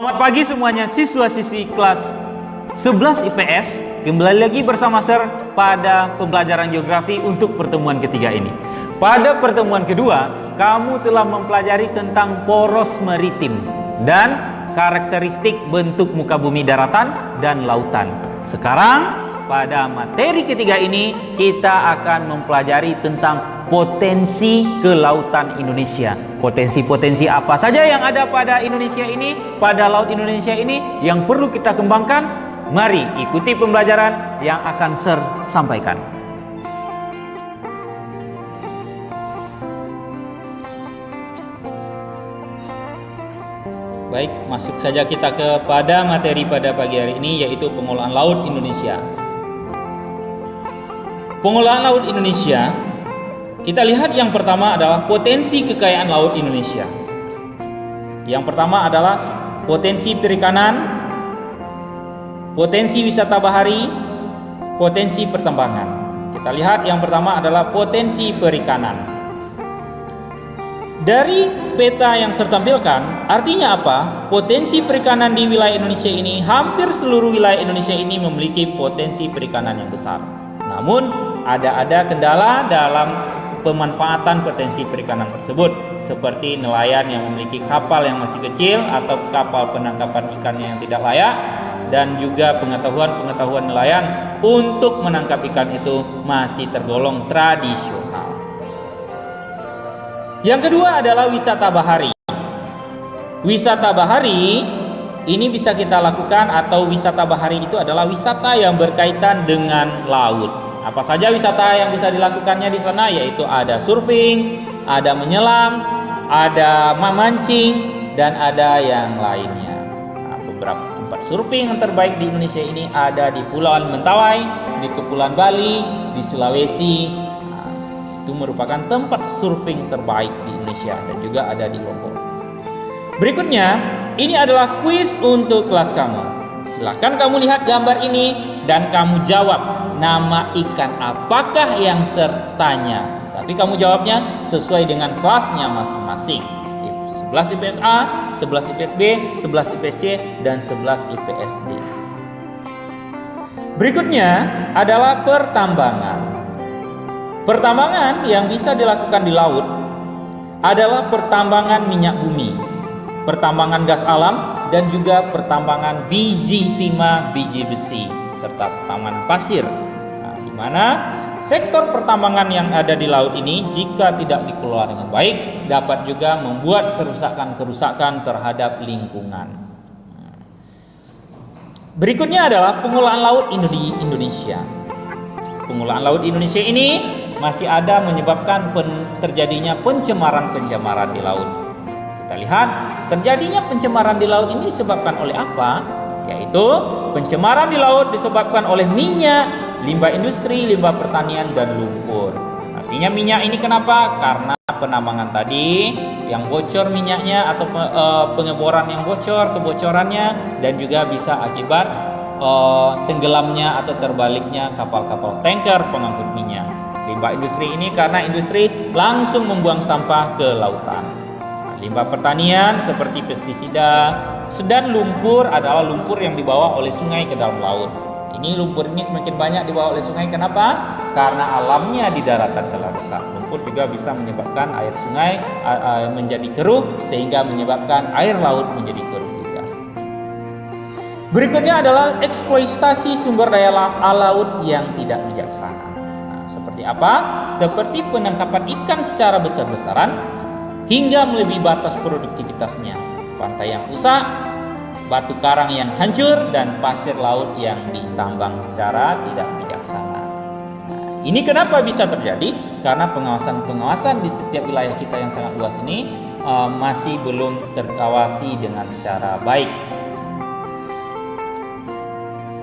Selamat pagi semuanya, siswa-siswi kelas 11 IPS. Kembali lagi bersama Sir pada pembelajaran geografi untuk pertemuan ketiga ini. Pada pertemuan kedua, kamu telah mempelajari tentang poros maritim dan karakteristik bentuk muka bumi daratan dan lautan. Sekarang, pada materi ketiga ini, kita akan mempelajari tentang potensi kelautan Indonesia. Potensi-potensi apa saja yang ada pada Indonesia ini, pada laut Indonesia ini yang perlu kita kembangkan? Mari ikuti pembelajaran yang akan Sir sampaikan. Baik, masuk saja kita kepada materi pada pagi hari ini, yaitu pengolahan laut Indonesia. Pengolahan laut Indonesia, kita lihat yang pertama adalah potensi kekayaan laut Indonesia. Yang pertama adalah potensi perikanan, potensi wisata bahari, potensi pertambangan. Kita lihat yang pertama adalah potensi perikanan. Dari peta yang saya tampilkan, artinya apa? Potensi perikanan di wilayah Indonesia ini, hampir seluruh wilayah Indonesia ini memiliki potensi perikanan yang besar. Namun, ada kendala dalam pemanfaatan potensi perikanan tersebut, seperti nelayan yang memiliki kapal yang masih kecil atau kapal penangkapan ikannya yang tidak layak, dan juga pengetahuan nelayan untuk menangkap ikan itu masih tergolong tradisional. Yang kedua adalah wisata bahari. Wisata bahari ini bisa kita lakukan, atau wisata bahari itu adalah wisata yang berkaitan dengan laut. Apa saja wisata yang bisa dilakukannya di sana, yaitu ada surfing, ada menyelam, ada memancing, dan ada yang lainnya. Nah, beberapa tempat surfing yang terbaik di Indonesia ini ada di Pulauan Mentawai, di Kepulauan Bali, di Sulawesi. Nah, itu merupakan tempat surfing terbaik di Indonesia, dan juga ada di Lombok. Berikutnya, ini adalah kuis untuk kelas kamu. Silakan kamu lihat gambar ini dan kamu jawab nama ikan apakah yang sertanya. Tapi kamu jawabnya sesuai dengan kelasnya masing-masing. 11 IPS A, 11 IPS B, 11 IPS C, dan 11 IPS D. Berikutnya adalah pertambangan. Pertambangan yang bisa dilakukan di laut adalah pertambangan minyak bumi, pertambangan gas alam, dan juga pertambangan biji timah, biji besi, serta pertambangan pasir. Nah, di mana sektor pertambangan yang ada di laut ini, jika tidak dikelola dengan baik, dapat juga membuat kerusakan terhadap lingkungan. Berikutnya adalah pengolahan laut Indonesia. Pengolahan laut Indonesia ini masih ada menyebabkan terjadinya pencemaran di laut. Kita lihat terjadinya pencemaran di laut ini disebabkan oleh apa? Yaitu pencemaran di laut disebabkan oleh minyak, limbah industri, limbah pertanian, dan lumpur. Artinya minyak ini kenapa? Karena penambangan tadi yang bocor minyaknya, atau pengeboran yang bocor, kebocorannya, dan juga bisa akibat tenggelamnya atau terbaliknya kapal-kapal tanker pengangkut minyak. Limbah industri ini karena industri langsung membuang sampah ke lautan. Limbah pertanian seperti pestisida, dan lumpur adalah lumpur yang dibawa oleh sungai ke dalam laut. Ini lumpur ini semakin banyak dibawa oleh sungai. Kenapa? Karena alamnya di daratan telah rusak. Lumpur juga bisa menyebabkan air sungai menjadi keruh, sehingga menyebabkan air laut menjadi keruh juga. Berikutnya adalah eksploitasi sumber daya laut yang tidak bijaksana. Nah, seperti apa? Seperti penangkapan ikan secara besar-besaran hingga melebihi batas produktivitasnya, pantai yang rusak, batu karang yang hancur, dan pasir laut yang ditambang secara tidak bijaksana. Nah, ini kenapa bisa terjadi? Karena pengawasan di setiap wilayah kita yang sangat luas ini masih belum terawasi dengan secara baik.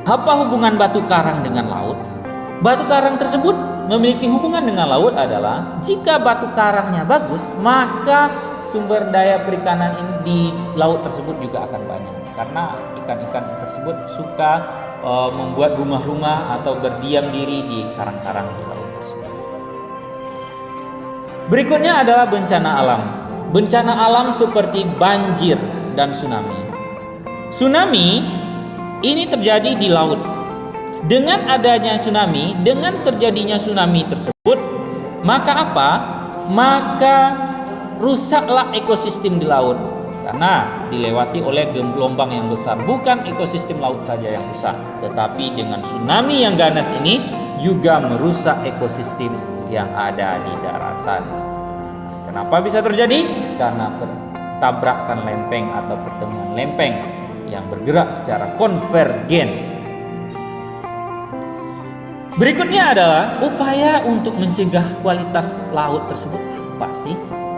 Apa hubungan batu karang dengan laut? Batu karang tersebut memiliki hubungan dengan laut adalah jika batu karangnya bagus, maka sumber daya perikanan di laut tersebut juga akan banyak, karena ikan-ikan tersebut suka membuat rumah-rumah atau berdiam diri di karang-karang di laut tersebut. Berikutnya adalah bencana alam. Bencana alam seperti banjir dan tsunami. Tsunami ini terjadi di laut. Dengan adanya tsunami, dengan terjadinya tsunami tersebut, maka apa? Maka rusaklah ekosistem di laut karena dilewati oleh gelombang yang besar. Bukan ekosistem laut saja yang rusak, tetapi dengan tsunami yang ganas ini juga merusak ekosistem yang ada di daratan. Kenapa bisa terjadi? Karena tabrakan lempeng atau pertemuan lempeng yang bergerak secara konvergen. Berikutnya adalah upaya untuk mencegah kualitas laut tersebut. Apa sih?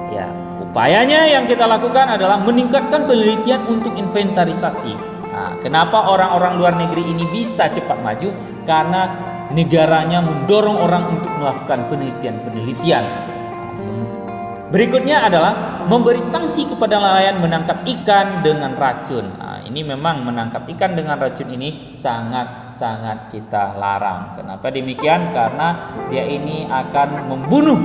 Ya, upayanya yang kita lakukan adalah meningkatkan penelitian untuk inventarisasi. Nah, kenapa orang-orang luar negeri ini bisa cepat maju? Karena negaranya mendorong orang untuk melakukan penelitian-penelitian. Berikutnya adalah memberi sanksi kepada nelayan menangkap ikan dengan racun. Nah, ini memang menangkap ikan dengan racun ini sangat-sangat kita larang. Kenapa demikian? Karena dia ini akan membunuh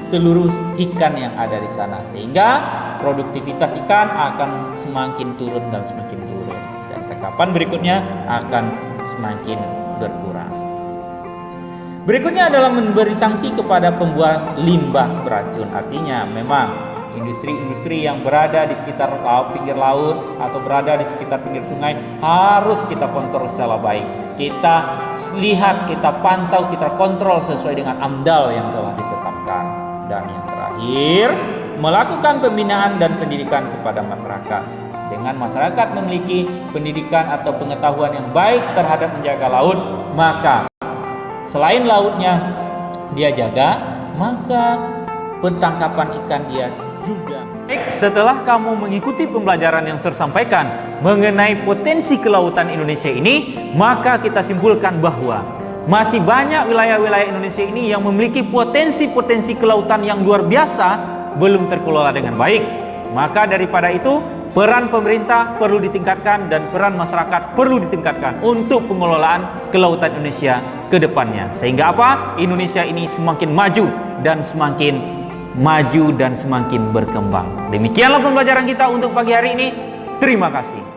seluruh ikan yang ada di sana, sehingga produktivitas ikan akan semakin turun dan semakin turun, dan tangkapan berikutnya akan semakin berkurang. Berikutnya adalah memberi sanksi kepada pembuat limbah beracun. Artinya memang industri-industri yang berada di sekitar pinggir laut atau berada di sekitar pinggir sungai harus kita kontrol secara baik. Kita lihat, kita pantau, kita kontrol sesuai dengan AMDAL yang telah ditetapkan. Dan yang terakhir, melakukan pembinaan dan pendidikan kepada masyarakat. Dengan masyarakat memiliki pendidikan atau pengetahuan yang baik terhadap menjaga laut, maka selain lautnya dia jaga, maka penangkapan ikan dia juga. Baik, setelah kamu mengikuti pembelajaran yang saya sampaikan mengenai potensi kelautan Indonesia ini, maka kita simpulkan bahwa masih banyak wilayah-wilayah Indonesia ini yang memiliki potensi-potensi kelautan yang luar biasa belum terkelola dengan baik. Maka daripada itu, peran pemerintah perlu ditingkatkan dan peran masyarakat perlu ditingkatkan untuk pengelolaan kelautan Indonesia ke depannya. Sehingga apa? Indonesia ini semakin maju dan semakin berkembang. Demikianlah pembelajaran kita untuk pagi hari ini. Terima kasih.